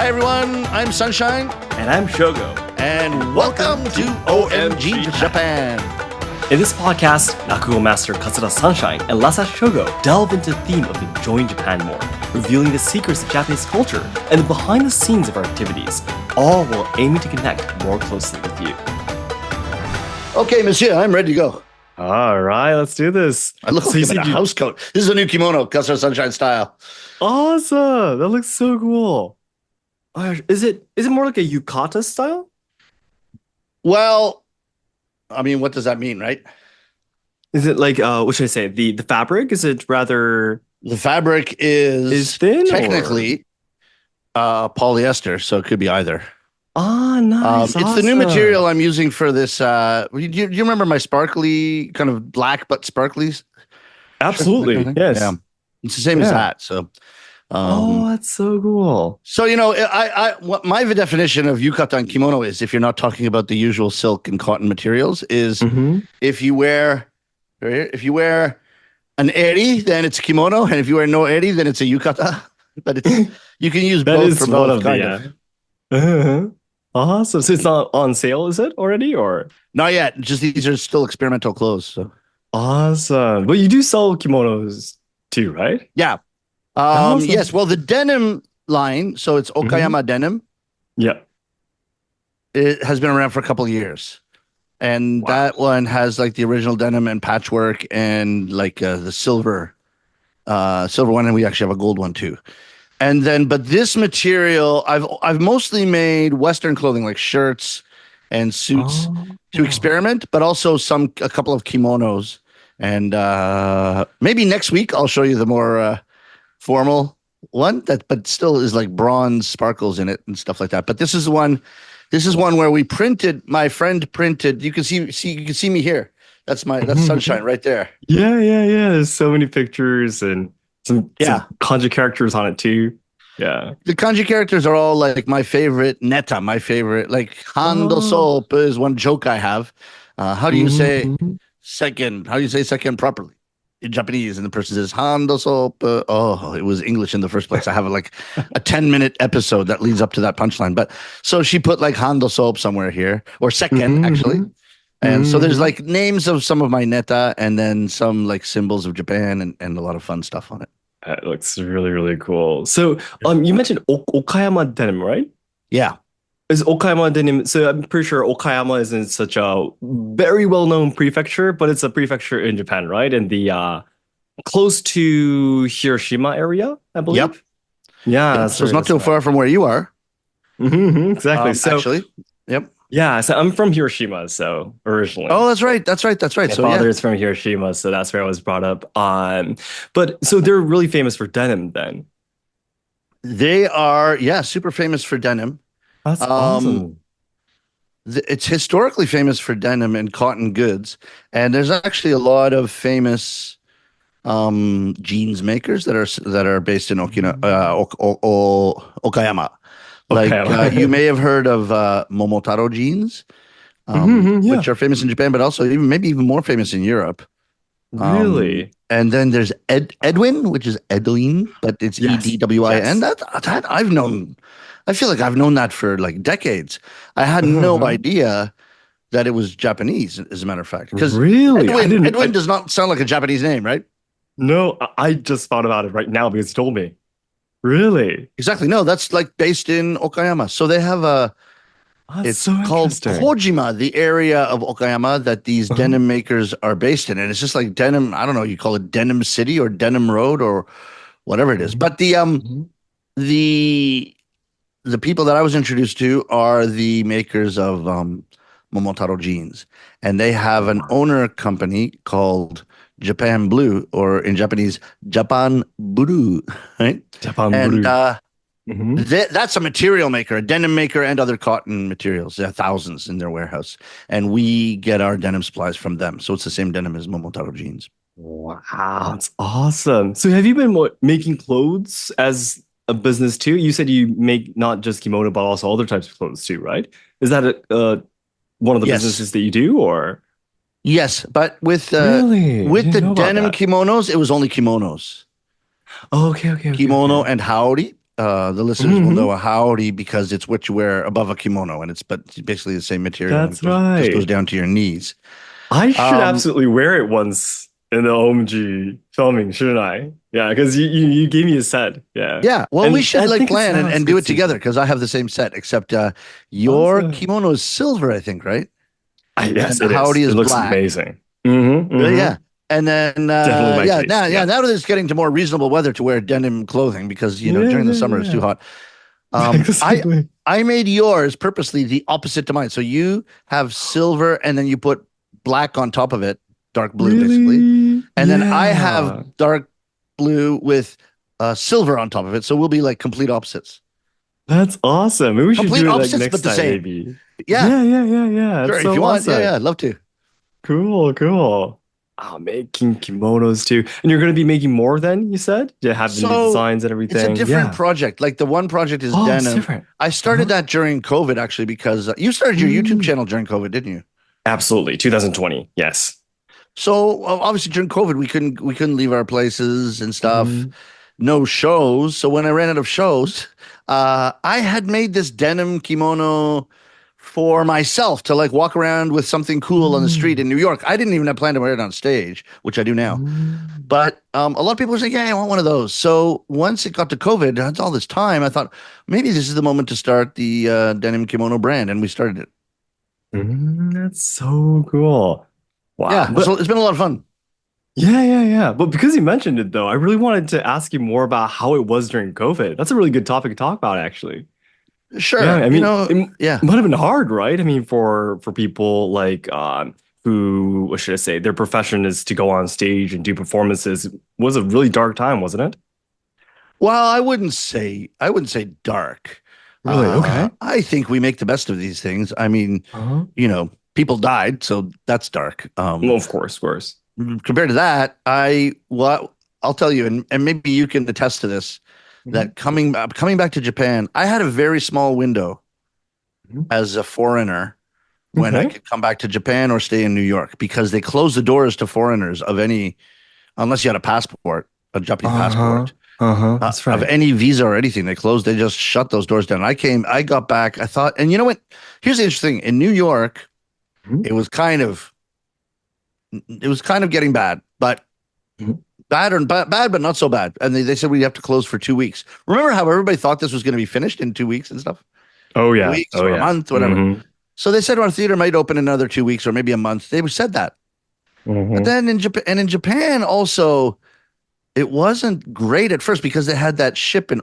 Hi everyone, I'm Sunshine, And I'm Shogo. and welcome to OMG Japan. In this podcast, Rakugo master Katsura Sunshine and Let Shogo delve into the theme of enjoying Japan more, revealing the secrets of Japanese culture and the behind the scenes of our activities, all while aiming to connect more closely with you. Okay, monsieur, I'm ready to go. All right, let's do this. I look like I'm in a house coat. This is a new kimono, Katsura Sunshine style. Awesome! That looks so cool. Is it more like a yukata style? Well, I mean, what does that mean, right? Is it like what should I say? The fabric? Is it rather The fabric is thin technically polyester, so it could be either. Nice. It's the new material I'm using for this. Do you remember my sparkly, kind of black but sparklies? Absolutely. Yes. Yeah. It's the same as that. So, that's so cool. so what my definition of yukata and kimono is, if you're not talking about the usual silk and cotton materials, is if you wear an eri, then it's kimono, and if you wear no eri, then it's a yukata. But it's you can use both for both, kind of. Uh-huh. Awesome. So it's not on sale, is it already, or Not yet. Just these are still experimental clothes. So awesome. But you do sell kimonos too, right? yeah. Awesome. Yes. Well, the denim line, so it's Okayama denim. Yeah. It has been around for a couple of years, and that one has like the original denim and patchwork, and like the silver one, and we actually have a gold one too. And then, but this material, I've mostly made Western clothing like shirts and suits to experiment, but also a couple of kimonos. And maybe next week I'll show you the more formal one but still is like bronze sparkles in it and stuff like that. But this is one where we printed. My friend printed. You can see me here. That's Sunshine right there. Yeah. There's so many pictures and some kanji characters on it too. Yeah. The kanji characters are all like my favorite neta, my favorite. Like Hando soap is one joke I have. How do you say second? How do you say second properly in Japanese? And the person says Hando soap. It was English in the first place. I have like a 10-minute episode that leads up to that punchline. But so she put like Hando soap somewhere here, or second actually. And so there's like names of some of my neta, and then some like symbols of Japan, and a lot of fun stuff on it. That looks really, really cool. So you mentioned Okayama denim, right? Yeah. Is Okayama denim, so I'm pretty sure Okayama isn't such a very well-known prefecture, but it's a prefecture in Japan, right? In the close to Hiroshima area, I believe. Yep. Yeah. So it's not too far from where you are. Exactly. So actually, yep. Yeah, so I'm from Hiroshima, so originally. Oh, that's right. My father is from Hiroshima, so that's where I was brought up. But so they're really famous for denim then. They are, super famous for denim. That's awesome. It's historically famous for denim and cotton goods, and there's actually a lot of famous jeans makers that are based in Okayama. Like you may have heard of Momotaro jeans, which are famous in Japan, but also maybe even more famous in Europe. Really? And then there's Edwin, which is Edwin, but it's Edwin. That I've known. I feel like I've known that for like decades. I had no idea that it was Japanese, as a matter of fact. Because Edwin does not sound like a Japanese name, right? No, I just thought about it right now because you told me. Really? Exactly. No, that's like based in Okayama. So they have it's called Kojima, the area of Okayama that these denim makers are based in. And it's just like denim, I don't know, you call it Denim City or Denim Road or whatever it is. But the people that I was introduced to are the makers of Momotaro jeans. And they have an owner company called Japan Blue, or in Japanese, Japan Blue, right? Japan Blue. That's a material maker, a denim maker, and other cotton materials. There are thousands in their warehouse, and we get our denim supplies from them. So it's the same denim as Momotaro jeans. Wow, that's awesome. So have you been making clothes as a business too? You said you make not just kimono, but also other types of clothes too, right? Is that one of the businesses that you do, or? Yes, but with Really? with the Didn't know about denim that. kimonos, it was only kimonos. Oh, okay. Kimono and haori. the listeners will know Hmm. a howdy because it's what you wear above a kimono, and it's basically the same material and it That's goes just goes right. down to your knees. I should Um, absolutely wear it once in the OMG filming, shouldn't I? Yeah, because you gave me a set. Yeah. yeah, well, we And should I like think it plan sounds and do good it together season. because I have the same set, except your Awesome. kimono is silver, I think, right? Yes, And it is. howdy It is looks black. amazing. Hmm. Yeah. Hmm. And then Definitely my taste. yeah, Yeah. now that it's getting to more reasonable weather to wear denim clothing because Yeah, during the yeah, summer it's too yeah. hot. I Exactly. I made yours purposely the opposite to mine. So you have silver and then you put black on top of it, dark blue basically. Really? And then I have Yeah. dark blue with silver on top of it. So we'll be like complete opposites. That's awesome. Maybe we should Complete do it like opposites, next but the time, same. maybe. Yeah, Yeah, yeah, yeah, yeah. sure. That's If you so want, awesome. I'd love to. Cool, cool. Oh, making kimonos too. And you're going to be making more then, you said? You have the new So designs and it's a everything. different Yeah. project. Like the one project is Oh, it's denim. different. I started Uh-huh. that during COVID actually because you started your YouTube Mm. channel during COVID, didn't you? Absolutely. 2020. Yes. So obviously during COVID we couldn't leave our places and stuff. Hmm. No shows. So when I ran out of shows, I had made this denim kimono for myself to like walk around with something cool on the street Mm. in New York. I didn't even have planned to wear it on stage, which I do now. Mm. But a lot of people were saying, "Yeah, I want one of those." So once it got to COVID, I had all this time. I thought maybe this is the moment to start the denim kimono brand, and we started it. That's so cool. Wow. Yeah, so But it's been a lot of fun. yeah, yeah, yeah. But because you mentioned it though, I really wanted to ask you more about how it was during COVID. That's a really good topic to talk about, actually. Yeah, Sure, I mean, yeah. it might have been hard, right? I mean, for people like who, what should I say, their profession is to go on stage and do performances. It was a really dark time, wasn't it? Well, I wouldn't say dark. Really? Okay. I think we make the best of these things. I mean, Uh-huh. people died, so that's dark. Well, of course, of course. Compared to that, I'll tell you, and maybe you can attest to this, Mhm. that coming back to Japan, I had a very small window Mhm. as a foreigner when I Okay. could come back to Japan or stay in New York because they closed the doors to foreigners of any, unless you had a passport, a Japanese Uh-huh. passport, Uh-huh. That's of right. any visa or anything. They closed. They just shut those doors down. I got back. I thought, and you know what? Here's the interesting thing. In New York, Mhm. it was kind of, it was kind of getting bad, but Mhm. bad, but not so bad. And they said we have to close for 2 weeks. Remember how everybody thought this was going to be finished in 2 weeks and stuff? Oh yeah. Weeks Oh or a yeah. month, whatever. Hmm. So they said our theater might open in another 2 weeks or maybe a month. They said that. But Hmm. then in Japan also, it wasn't great at first because they had that ship in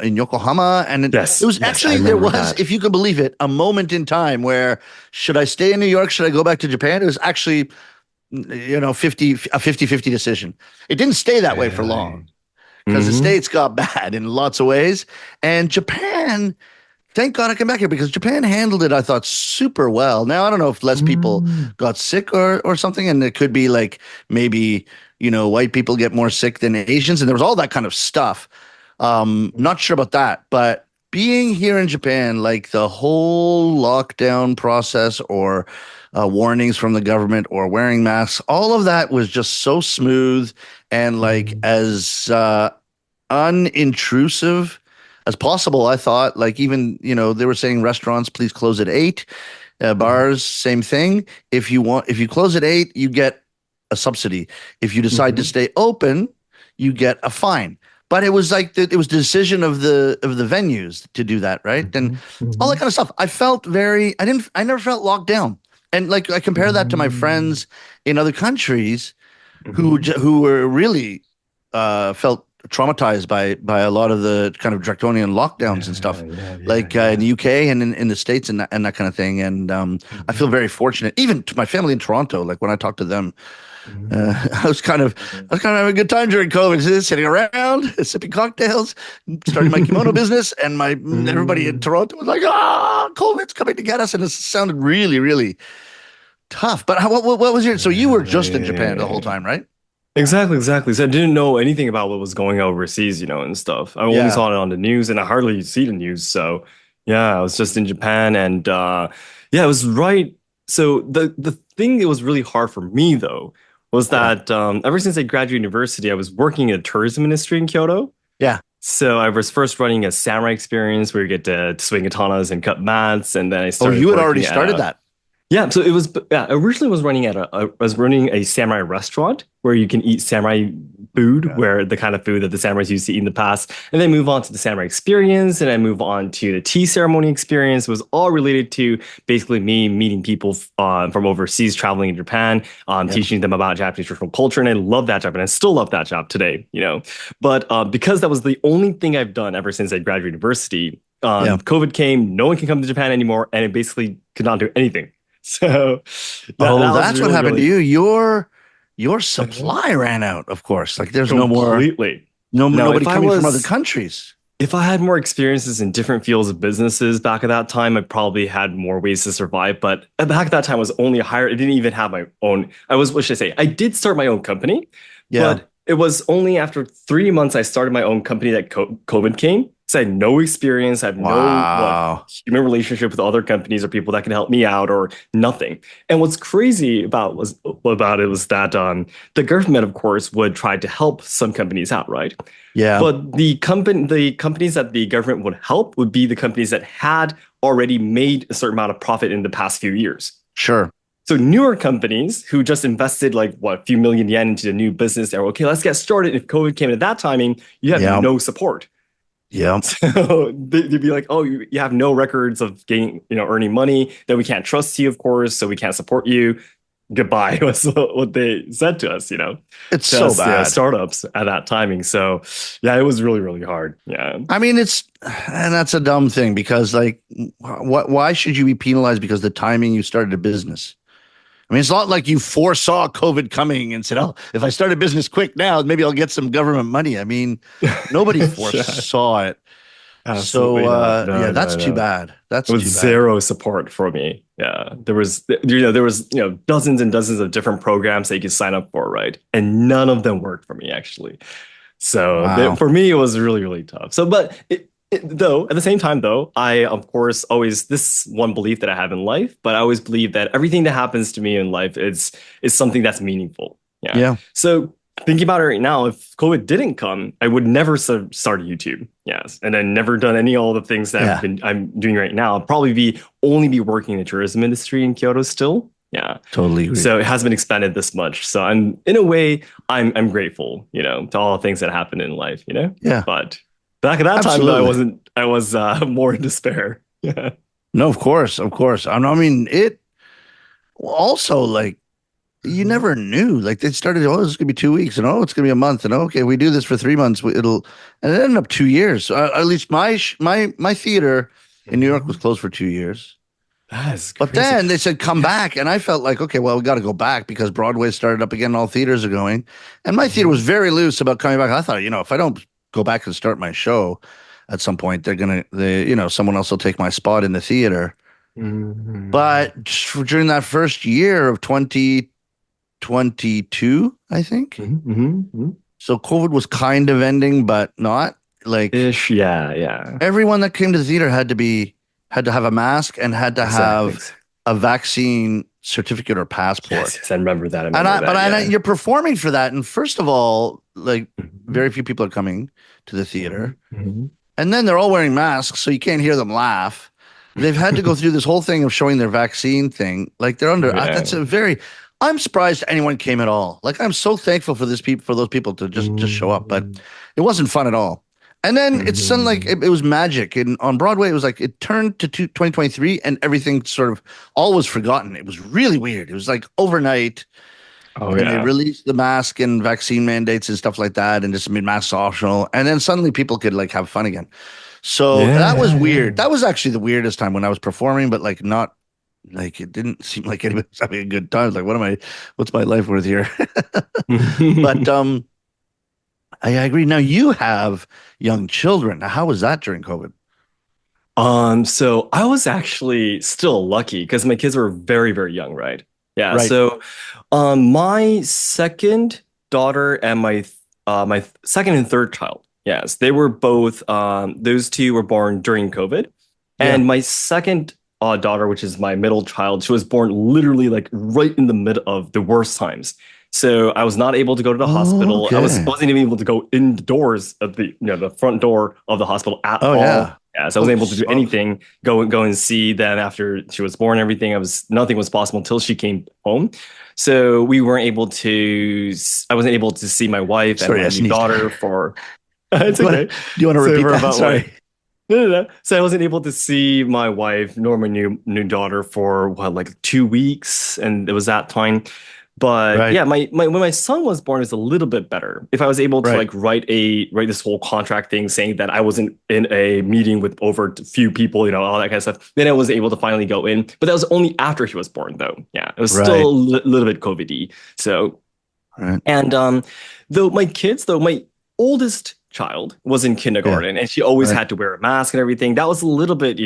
Yokohama, and it Yes. was Yes, I actually there remember was, that. if you can believe it, a moment in time where should I stay in New York? Should I go back to Japan? It was actually 50-50 decision. It didn't stay that way for long Really? because the Hmm. states got bad in lots of ways, and Japan. Thank God I came back here because Japan handled it, I thought, super well. Now I don't know if less people Mm. got sick or something, and it could be like maybe white people get more sick than Asians, and there was all that kind of stuff. Not sure about that, but being here in Japan, like the whole lockdown process or warnings from the government or wearing masks, all of that was just so smooth and like Mm. as unintrusive as possible. I thought, like, even, they were saying restaurants, please close at 8. Mhm. Bars, same thing. If you close at 8, you get a subsidy. If you decide to Mhm. stay open, you get a fine. But it was like it was the decision of the venues to do that, right? And Mhm. all that Mhm. kind of stuff. I never felt locked down. And like I compare that to my Mm. friends in other countries Mhm. who were really felt traumatized by a lot of the kind of draconian lockdowns and Yeah, stuff, yeah, yeah, like in yeah. the UK and in the States and that kind of thing. And I feel Mhm. very fortunate, even to my family in Toronto. Like when I talk to them, Mhm. I was kind of Mhm. having a good time during COVID, just sitting around, sipping cocktails, starting my kimono business, and my everybody in Mm. Toronto was like, "Ah, COVID's coming to get us," and it sounded really, really tough. But what was your? So you Yeah, were yeah, just yeah, in yeah, Japan the yeah, whole yeah. time, right? Exactly, exactly. So I didn't know anything about what was going on overseas, and stuff. I only Yeah. saw it on the news, and I hardly see the news. So yeah, I was just in Japan, and yeah, it was right. So the thing that was really hard for me though was Yeah. that ever since I graduated university, I was working in the tourism industry in Kyoto. Yeah. So I was first running a samurai experience where you get to swing katanas and cut mats, and then I Oh, started you had already working at started a that. yeah. So it was originally was running at I was running a samurai restaurant where you can eat samurai food, Yeah. where the kind of food that the samurais used to eat in the past, and then move on to the samurai experience, and I move on to the tea ceremony experience. It was all related to basically me meeting people from overseas, traveling in Japan, Yeah. teaching them about Japanese traditional culture, and I love that job, and I still love that job today. But because that was the only thing I've done ever since I graduated university, Yeah. COVID came. No one can come to Japan anymore, and it basically could not do anything. So Oh, that was that's what really, happened to really you. Your supply ran out, of course. Like there's no more, completely. no No, nobody coming from other countries. if I had more experiences in different fields of businesses back at that time, I probably had more ways to survive. But back at that time, I was only hired. I didn't even have my own. What should I say? I did start my own company, Yeah. but it was only after 3 months I started my own company that COVID came. So I had no experience. I have no Wow. human relationship with other companies or people that can help me out or nothing. And what's crazy about it was that the government, of course, would try to help some companies out, right? Yeah. But the companies that the government would help would be the companies that had already made a certain amount of profit in the past few years. Sure. So newer companies who just invested like what a few million yen into the new business, they're okay, let's get started. If COVID came at that timing, you have Yeah. no support. Yeah. So they'd be like, oh, you have no records of getting, earning money. Then we can't trust you, of course, so we can't support you. Goodbye was what they said to us, It's to so us, bad. startups at that timing. So yeah, it was really, really hard. Yeah. I mean, and that's a dumb thing because like, why should you be penalized because the timing you started a business? I mean, it's not like you foresaw COVID coming and said, "Oh, if I start a business quick now, maybe I'll get some government money." I mean, nobody Yeah, foresaw it. So, absolutely not. yeah, No, that's no, too no. bad. That's It was too bad. zero support for me. Yeah. There was dozens and dozens of different programs that you could sign up for, right? And none of them worked for me actually. So Wow. for me, it was really, really tough. So, but though, at the same time, though, I, of course, always, this one belief that I have in life, but I always believe that everything that happens to me in life is something that's meaningful. Yeah. Yeah. So thinking about it right now, if COVID didn't come, I would never start YouTube. Yes. And then never done any all the things that Yeah. I'm doing right now. I'd probably only be working in the tourism industry in Kyoto still. Yeah. Totally agree. So it hasn't been expanded this much. So in a way, I'm grateful, to all the things that happened in life. Yeah. But back at that time, though, Absolutely. I was more in despair. Yeah. No, of course, of course. I mean, it also like you Mhm. never knew. Like they started, oh, it's gonna be 2 weeks, and oh, it's gonna be a month, and okay, we do this for 3 months, and it ended up 2 years. At least my theater in New York was Mhm. closed for 2 years. That is But crazy. then they said come back, and I felt like okay, well, we got to go back because Broadway started up again, and all theaters are going, and my theater was Mhm. very loose about coming back. I thought, if I don't go back and start my show at some point, someone else will take my spot in the theater. Mhm. But during that first year of 2022, I think. Mhm. Mhm. Mhm. So COVID was kind of ending, but not. Like Ish. Yeah. Yeah. everyone that came to the theater had to have a mask and had to Exactly. have a vaccine certificate or Yes. passport. Yes. I remember that. I And remember I, but that. I, Yeah. you're performing for that. And first of all, like Mhm. very few people are coming to the theater. Mhm. Mhm. And then they're all wearing masks, so you can't hear them laugh. They've had to go through this whole thing of showing their vaccine thing. Like they're under. That's Yeah. a very. I'm surprised anyone came at all. Like I'm so thankful for those people to just show up, but Mhm. it wasn't fun at all. And then it's suddenly like Mhm. it was magic. And on Broadway, it was like it turned to 2023, and everything sort of all was forgotten. It was really weird. It was like overnight, Oh and they yeah. released the mask and vaccine mandates and stuff like that, and just made masks optional. And then suddenly people could like have fun again. So Yeah. that was Yeah. weird. Yeah. That was actually the weirdest time when I was performing, but like not like it didn't seem like anybody was having a good time. Like, what's my life worth here? But I agree. Now you have young children. Now, how was that during COVID? So I was actually still lucky because my kids were very, very young, right? Yeah. Right. So, my second daughter and my second and third child, yes, they were both. Those two were born during COVID, Yeah. and my second daughter, which is my middle child, she was born literally like right in the mid of the worst times. So I was not able to go to the Oh, hospital. okay. Wasn't even able to go indoors of the front door of the hospital at Oh, all. yeah. Yeah, so I Oh, wasn't able to do anything. Go and see them after she was born. And everything. I was nothing was possible until she came home. So we weren't able to. I wasn't able to see my wife and sorry, my I new sneezed. daughter for. It's Do okay. you want to So repeat for that? about like Sorry. no, no, no. So I wasn't able to see my wife nor my new daughter for what, like 2 weeks, and it was that time. But Right. yeah, my when my son was born, it was a little bit better. If I was able to Right. like write this whole contract thing saying that I wasn't in a meeting with over a few people, all that kind of stuff, then I was able to finally go in. But that was only after he was born, though. Yeah, it was still Right. a little bit COVID-y. So Right. and though my kids, though my oldest child was in Yeah. kindergarten and she always Right. had to wear a mask and everything. That was a little bit,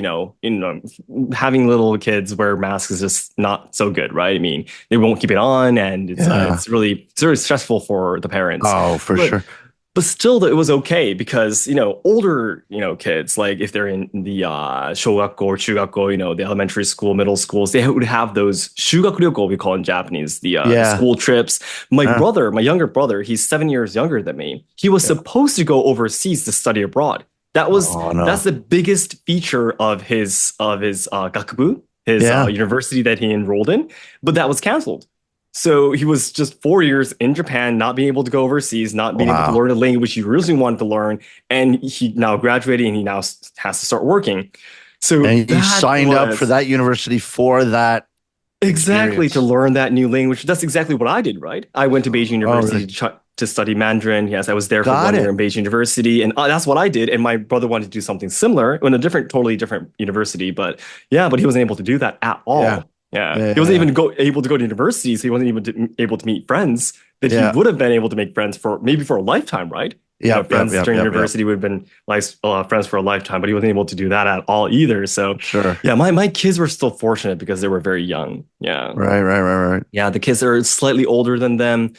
having little kids wear masks is just not so good, right? I mean, they won't keep it on, and Yeah. it's very stressful for the parents. Oh, for But sure. but still, it was okay because older kids, like if they're in the shogakko or chugakko, the elementary school, middle schools, they would have those shugakuryoko, we call in Japanese, the Yeah. school trips. My younger brother, he's 7 years younger than me. He was Yeah. supposed to go overseas to study abroad. Oh, That's no. the biggest feature of his gakubu, his Yeah. university that he enrolled in, but that was canceled. So he was just 4 years in Japan, not being able to go overseas, not being able to Wow. learn a language he really wanted to learn, and he now graduated and he now has to start working. So And you that signed up for was that university for that exactly to experience. learn that new language. That's exactly what I did, right? I went to Beijing Oh, University really? to study Mandarin. Yes, I was there for Got 1 year it. in Beijing University, and that's what I did. And my brother wanted to do something similar in a totally different university. But yeah, but he wasn't able to do that at Yeah. all. Yeah, Yeah. he wasn't Yeah. even able to go to university, so he wasn't even able to meet friends that he Yeah. would have been able to make friends for maybe for a lifetime, right? Yep. Yep. Friends Yep. during Yep. Yep. university would have been like friends for a lifetime, but he wasn't able to do that at all either. So Sure. yeah, my kids were still fortunate because they were very young. Yeah. Right. Right. Right. Right. Yeah, the kids are slightly older than them.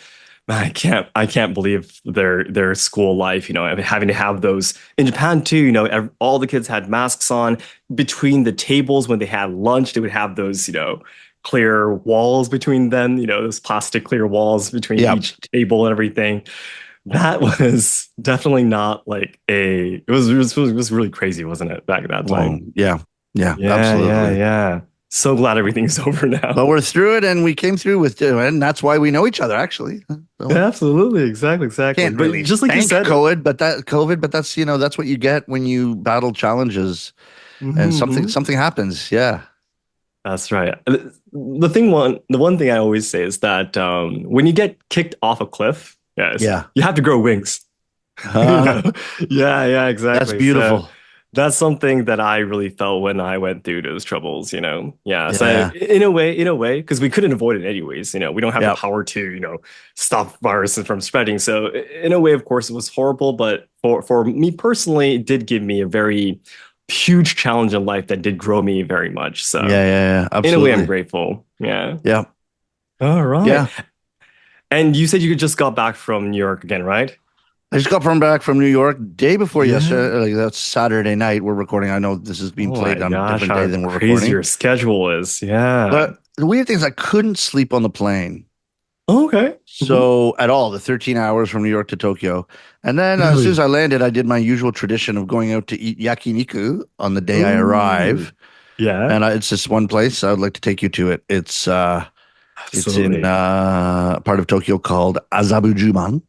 Man, I can't believe their school life, I mean, having to have those in Japan too, all the kids had masks on between the tables when they had lunch, they would have those, clear walls between them, those plastic clear walls between Yep. each table and everything. That was definitely not like it was really crazy, wasn't it, back at that Well, time? yeah. Yeah. Yeah, yeah, Absolutely. yeah. So glad everything's over now. But we're through it, and we came through with it, and that's why we know each other, actually. So Absolutely, exactly. can't But really just like you thank said, COVID, but that's what you get when you battle challenges and mhm. something happens. Yeah. That's right. The one thing I always say is that when you get kicked off a cliff, yes, Yeah. you have to grow wings. You Uh, know? Yeah, yeah, that's exactly. So beautiful. that's something that I really felt when I went through those troubles, Yeah. So Yeah. in a way, because we couldn't avoid it anyways, we don't have the Yeah. power to, stop viruses from spreading. So in a way, of course, it was horrible, but for me personally, it did give me a very huge challenge in life that did grow me very much. Yeah. So Yeah. Yeah. in a way, I'm Absolutely. grateful. Yeah. Yeah. All right. Yeah. And you said you just got back from New York again, right? I just got back from New York day before Yeah. yesterday. Like that's Saturday night. We're recording. I know this is being Oh my played on a gosh, different day how than we're crazy recording. your schedule is. Yeah. But the weird thing is I couldn't sleep on the plane. Okay. Mhm. So at all, the 13 hours from New York to Tokyo. And then as soon as Really? I landed, I did my usual tradition of going out to eat yakiniku on the day I Ooh. arrive. Yeah, And it's just one place. I would like to take you to it. It's in absolutely. a part of Tokyo called Azabujuman.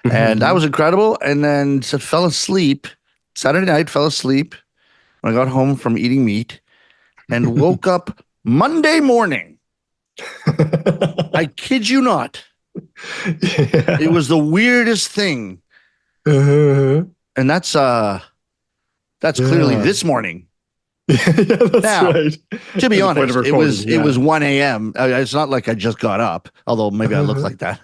And that Mhm. was incredible. And then fell asleep. Saturday night, fell asleep when I got home from eating meat and woke up Monday morning. I kid you not. It Yeah. was the weirdest thing. Uh-huh. And that's clearly Yeah. this morning. Yeah, that's Now, right. to be At the point of honest, recording, it yeah. was 1 a.m. It's not like I just got up, although maybe I look Uh-huh. like that.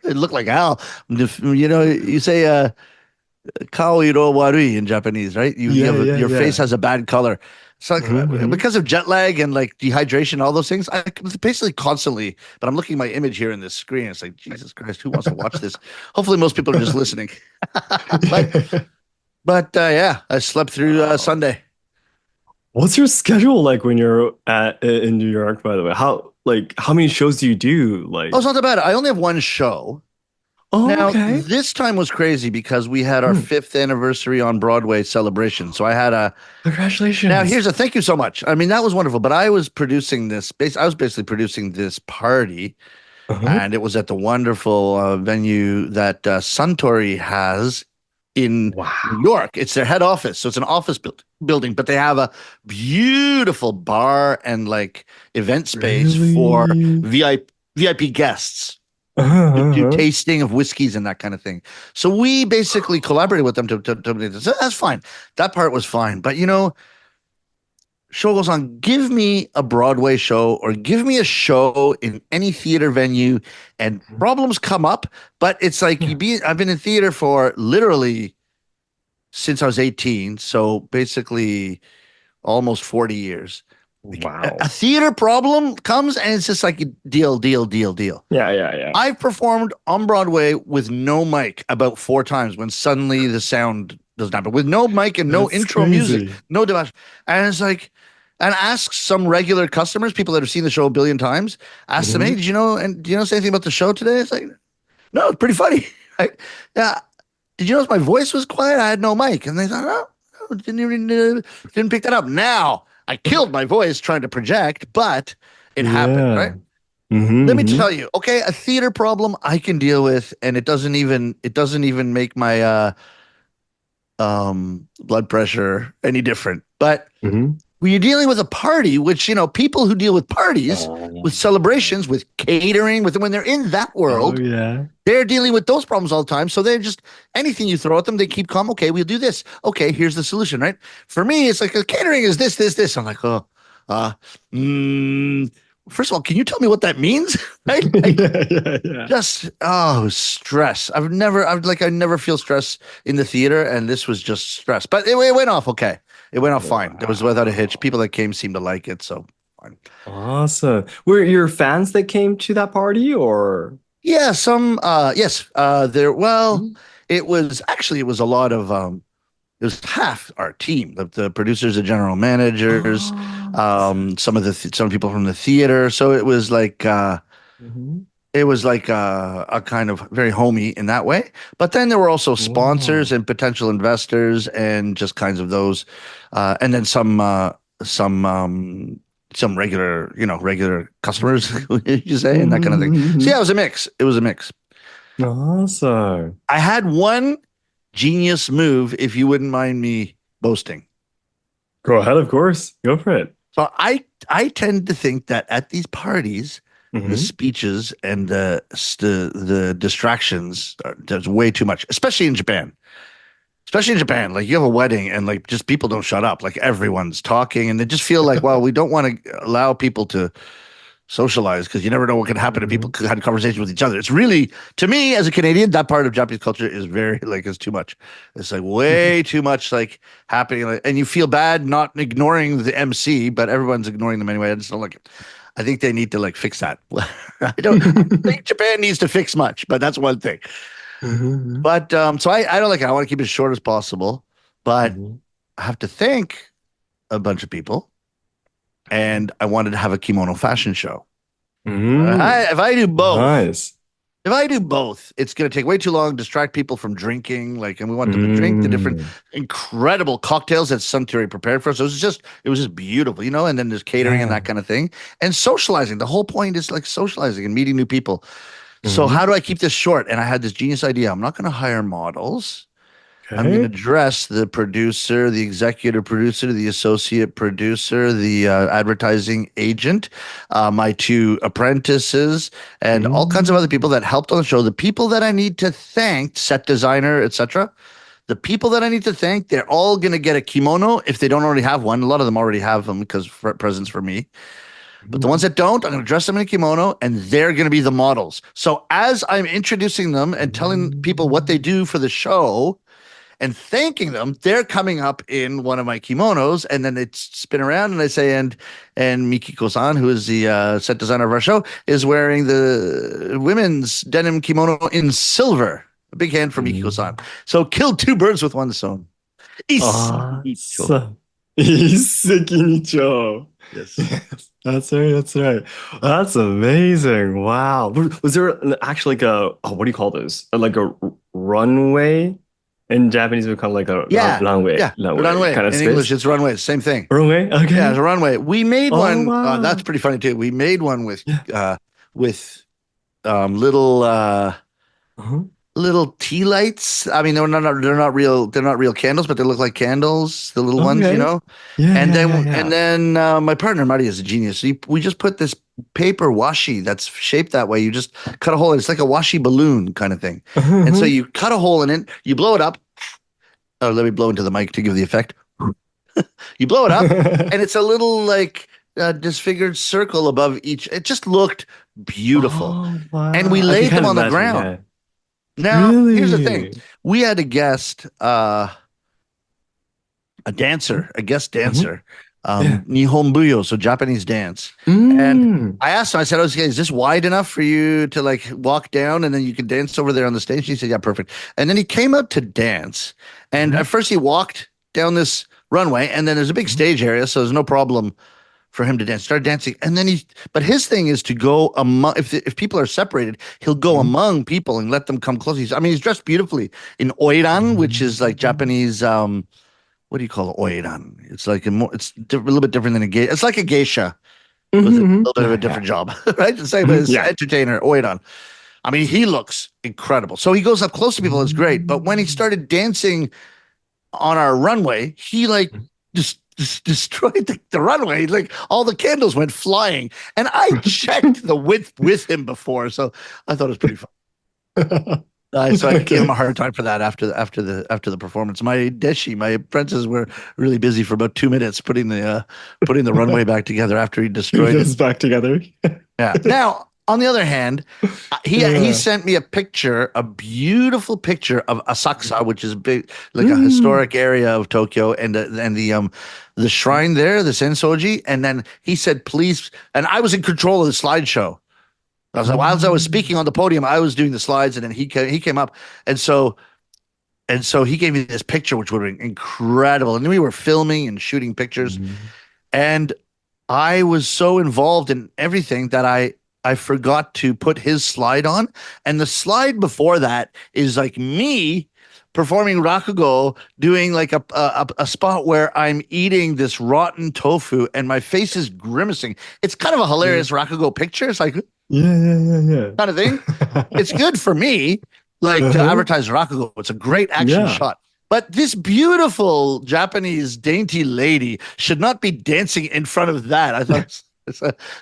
It looked like hell. You say kao iro warui in Japanese, right? You Yeah, have yeah, your face yeah. has a bad color. It's like Mm-hmm. because of jet lag and like dehydration, all those things. I basically constantly, but I'm looking at my image here in this screen. It's like Jesus Christ, who wants to watch this? Hopefully, most people are just listening. but yeah, I slept through Wow. Sunday. What's your schedule like when you're in New York, by the way? How Like, how many shows do you do? Oh, Like, it's not that bad. I only have one show. oh, Now, okay. this time was crazy because we had our Mm, fifth anniversary on Broadway celebration. So I had a now congratulations. here's a thank you so much. I mean, that was wonderful, but I was producing this I was basically producing this party, Uh-huh. and it was at the wonderful venue that Suntory has in New Wow. York. It's their head office, so it's an office building, but they have a beautiful bar and like event space for Really? VIP guests to do Uh-huh. tasting of whiskeys and that kind of thing. So we basically collaborated with them so that's fine. That part was fine. But show goes on, give me a Broadway show or give me a show in any theater venue and problems come up. But it's like Yeah. I've been in theater for literally since I was 18. So basically almost 40 years. Like, a Wow. theater problem comes and it's just like deal, deal, deal, deal. Yeah, yeah, yeah. I've performed on Broadway with no mic about 4 times when suddenly the sound doesn't happen. With no mic and no That's intro music, crazy. no device. And it's like, and ask some regular customers, people that have seen the show a billion times, ask them, hey, Hmm. did you know, and do you know anything about the show today? It's like, no, it's pretty funny. Right? Yeah. Did you notice my voice was quiet? I had no mic. And they thought, oh, no, didn't pick that up. Now I killed my voice trying to project, but it happened, right? Yeah. Hmm. Let me Hmm. tell you, okay, a theater problem I can deal with, and it doesn't even make my blood pressure any different. But Hmm. when you're dealing with a party, which people who deal with parties, with Oh, celebrations, with catering, with when they're in that oh world, yeah. they're dealing with those problems all the time. So they're just anything you throw at them, they keep calm. Okay, we'll do this. Okay, here's the solution, right? For me, it's like catering is this, this, this. I'm like, oh, uh, mm, first of all, can you tell me what that means? Right? Like, Yeah, yeah, yeah. just stress. I never feel stress in the theater, and this was just stress. But it went off okay. It went off fine. It was without a hitch. Wow. People that came seemed to like it, so fine. Awesome. Were your fans that came to that party or? Yeah, some yes, there well, Mhm. it was a lot of it was half our team, the producers, the general managers, Oh, that's some people from the theater. So mhm. it was like a kind of very homey in that way. But then there were also sponsors Wow. and potential investors and just kinds of those, and then some regular regular customers, Mhm. you say, and that kind of thing. So yeah, Mhm. it was a mix. It was a mix. Awesome. I had one genius move, if you wouldn't mind me boasting. Go ahead, of course. Go for it. So I tend to think that at these parties, the Hmm. speeches and the distractions there's way too much, especially in Japan. Especially in Japan, like you have a wedding and like just people don't shut up. Like everyone's talking and they just feel like, well, we don't want to allow people to socialize because you never know what could happen if people Hmm. had a conversation with each other. It's really, to me as a Canadian, that part of Japanese culture is very like it's too much. It's like way too much like happening, like, and you feel bad not ignoring the MC, but everyone's ignoring them anyway. I just don't like it. I think they need to like fix that. I don't think Japan needs to fix much, but that's one thing. Hmm. But so I don't like it. I want to keep it as short as possible, but Hmm. I have to thank a bunch of people, and I wanted to have a kimono fashion show. Mm. If I do both, Nice. if I do both, it's going to take way too long, distract people from drinking. Like, and we want them to drink the different Mm. incredible cocktails that Suntory prepared for us. So it was just beautiful, And then there's catering and Yeah. that kind of thing, and socializing. The whole point is like socializing and meeting new people. So Hmm. how do I keep this short? And I had this genius idea. I'm not going to hire models. I'm going to Okay. dress the producer, the executive producer, the associate producer, the advertising agent, my two apprentices, and all kinds of other Mm. people that helped on the show. The people that I need to thank, set designer, etc. The people that I need to thank, they're all going to get a kimono if they don't already have one. A lot of them already have them because presents for me. But the ones that don't, I'm going to dress them in a kimono and they're going to be the models. So as I'm introducing them and telling people what they Mm. do for the show, and thanking them, they're coming up in one of my kimonos, and then they spin around and I say, and Mikiko-san, who is the set designer of our show, is wearing the women's denim kimono in silver. A big hand for Mikiko-san. Mm. So killed two birds with one stone. Isaito. Awesome. Iseki Nicho. Yes. Yes, that's right. That's right. That's amazing. Wow. Was there actually like a, oh, what do you call this? Like a runway in Japanese, we call it like a Yeah. Yeah. runway Runway. kind of In English, space. it's runway. Same thing. Runway. Yeah, it's Okay. a runway. We made Oh one. That's wow. pretty funny too. We made one Yeah. with little Uh-huh. little tea lights. I mean, they're not real candles, but they look like candles, the little ones, you Okay. know. Yeah. And Yeah. Yeah. then my partner Marty is a genius. We just put this paper washi that's shaped that way. You just cut a hole. It's like a washi balloon kind of thing. And so Yeah. you cut a hole in it. You blow it up. Oh, let me blow into the mic to give the effect. You blow it up, and it's a little like disfigured circle above each. It just looked beautiful. Oh And we wow. I can laid kind them of on the imagine. ground. Yeah. Now, here's the thing. Really? We had a guest, a dancer, a guest Mhm. dancer, Yeah. Nihon Buyo, so Japanese dance. And Mm. I asked him, I said, okay, is this wide enough for you to like walk down and then you can dance over there on the stage? He said, yeah, perfect. And then he came out to dance. And Mhm. at first he walked down this runway and then there's a big Mhm. stage area. So there's no problem for him to dance, start dancing. And then but his thing is to go among, if people are separated, he'll go Mhm. among people and let them come close. I mean, he's dressed beautifully in oiran, which is like Mhm. Japanese, what do you call it? Oiran. It's like a little bit different than a geisha. It's like a geisha with a Mhm. little bit of a Yeah, yeah. different job, right? The same Mhm. as Yeah. entertainer, oiran. I mean, he looks incredible. So he goes up close to people. It's great. But when he Mhm. started dancing on our runway, he like just destroyed the runway. Like all the candles went flying. And I checked the width with him before. So I thought it was pretty fun. So I gave him Okay. a hard time for that after the performance. My apprentices were really busy for about 2 minutes putting the runway back together after he It destroyed it. goes back together. Yeah. Now, on the other hand, he Yeah. sent me a picture, a beautiful picture of Asakusa, which is big, like a Mm. historic area of Tokyo, and the shrine there, the Sensoji. And then he said, please. And I was in control of the slideshow. I was like, while I was speaking Mm. on the podium, I was doing the slides, and then he came up, and so he gave me this picture, which would have been incredible. And we were filming and shooting pictures, Mm. and I was so involved in everything that I forgot to put his slide on. And the slide before that is like me performing Rakugo, doing like a spot where I'm eating this rotten tofu and my face is grimacing. It's kind of a Yeah. hilarious Rakugo picture. It's like Yeah. Yeah. Yeah. kind of thing. It's Yeah. good for me, like to Uh-huh. advertise Rakugo. It's a great action Yeah. shot. But this beautiful Japanese dainty lady should not be dancing in front of that. I thought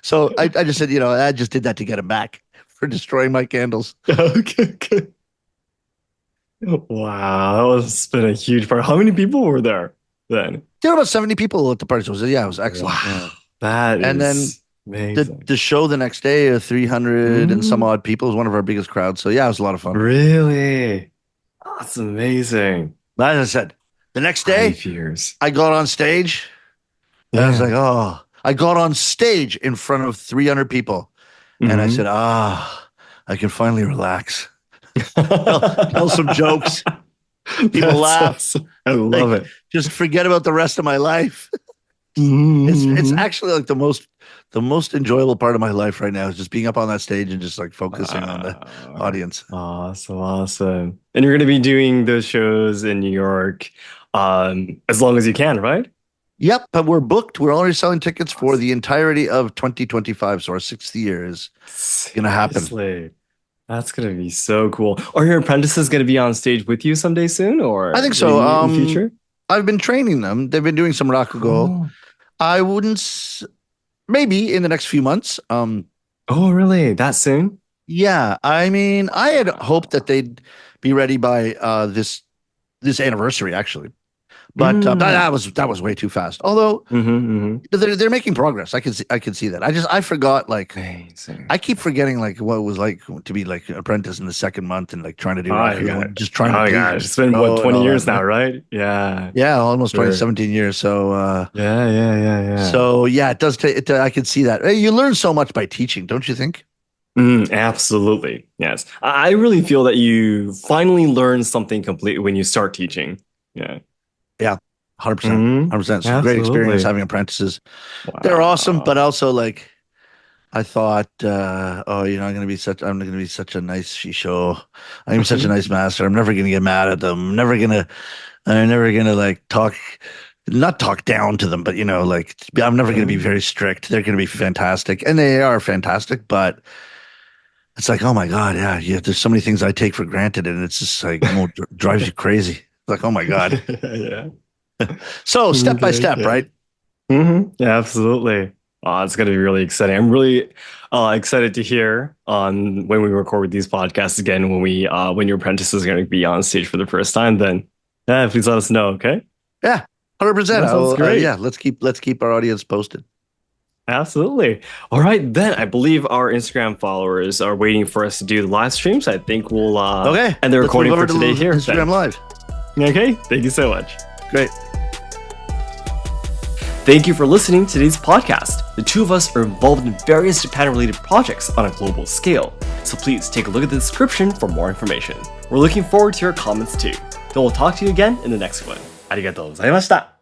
so. I just said, I just did that to get him back for destroying my candles. Okay. Okay. Wow, that was been a huge part. How many people were there then? There were about 70 people at the party. So it was excellent. Wow, Yeah. that And then is amazing. the show the next day, 300 and some Mm, odd people, was one of our biggest crowds. So yeah, it was a lot of fun. really? That's amazing. But as I said, the next day 5 years. I got on stage. I was Yeah. like, oh, I got on stage in front of 300 people and I said, Hmm. I can finally relax. Tell some jokes. People That's laugh. awesome. I love Like, it. just forget about the rest of my life. It's Hmm. actually like the most enjoyable part of my life right now is just being up on that stage and just like focusing on the Wow. audience. Awesome, awesome. And you're going to be doing those shows in New York as long as you can, right? Yep, but we're booked. We're already selling tickets for Awesome. the entirety of 2025. So our sixth year is gonna happen. Seriously. That's gonna be so cool. Are your apprentices gonna be on stage with you someday soon I or think so. in the future? I've been training them. They've been doing some Rakugo. Cool. I wouldn't maybe in the next few months. Oh, really? That soon? Yeah, I mean, I had hoped Wow. that they'd be ready by this anniversary actually, but Mm. that was way too fast. Although Mm-hmm, they're making progress. I can see that. I forgot like amazing. I keep forgetting like what it was like to be like an apprentice in the second month and like trying to do Oh my Rakugo God. and just Oh trying to my do gosh. It's been what, show and 20 all that, years now, right? right? Yeah, Yeah, almost 20 sure. 17 years. Yeah, yeah, yeah, yeah. So yeah, it does take it. I can see that. Hey, you learn so much by teaching, don't you think? Absolutely. Yes. I really feel that you finally learn something completely when you start teaching. Yeah. Yeah. 100%. Mhm. 100%. It's a great experience Absolutely. having apprentices. They're awesome, Wow. but also like I thought, oh, I'm gonna be such a nice shisho. I'm gonna be such a Mhm. nice master. I'm never gonna get mad at them. I'm never gonna like not talk down to them, but like I'm never gonna be Mhm. very strict. They're gonna be fantastic, and they are fantastic. But it's like, oh my God, yeah, yeah. There's so many things I take for granted, and it's just like drives you crazy. Like, oh my God. Yeah. So step by Okay, step, okay. right? Yeah, absolutely. It's going to be really exciting. I'm really excited to hear on when we record these podcasts again, when your apprentice is going to be on stage for the first time. Then, yeah, please let us know. Okay, Yeah, 100%. that I sounds will. Yeah, great. let's keep our audience posted. Absolutely. All right, then I believe our Instagram followers are waiting for us to do the live streams. I think we'll Okay, end the let's move recording for over to today here. Instagram Then, Live. okay. Thank you so much. Great. Thank you for listening to today's podcast. The two of us are involved in various Japan-related projects on a global scale, so please take a look at the description for more information. We're looking forward to your comments too. Then we'll talk to you again in the next one. ありがとうございました。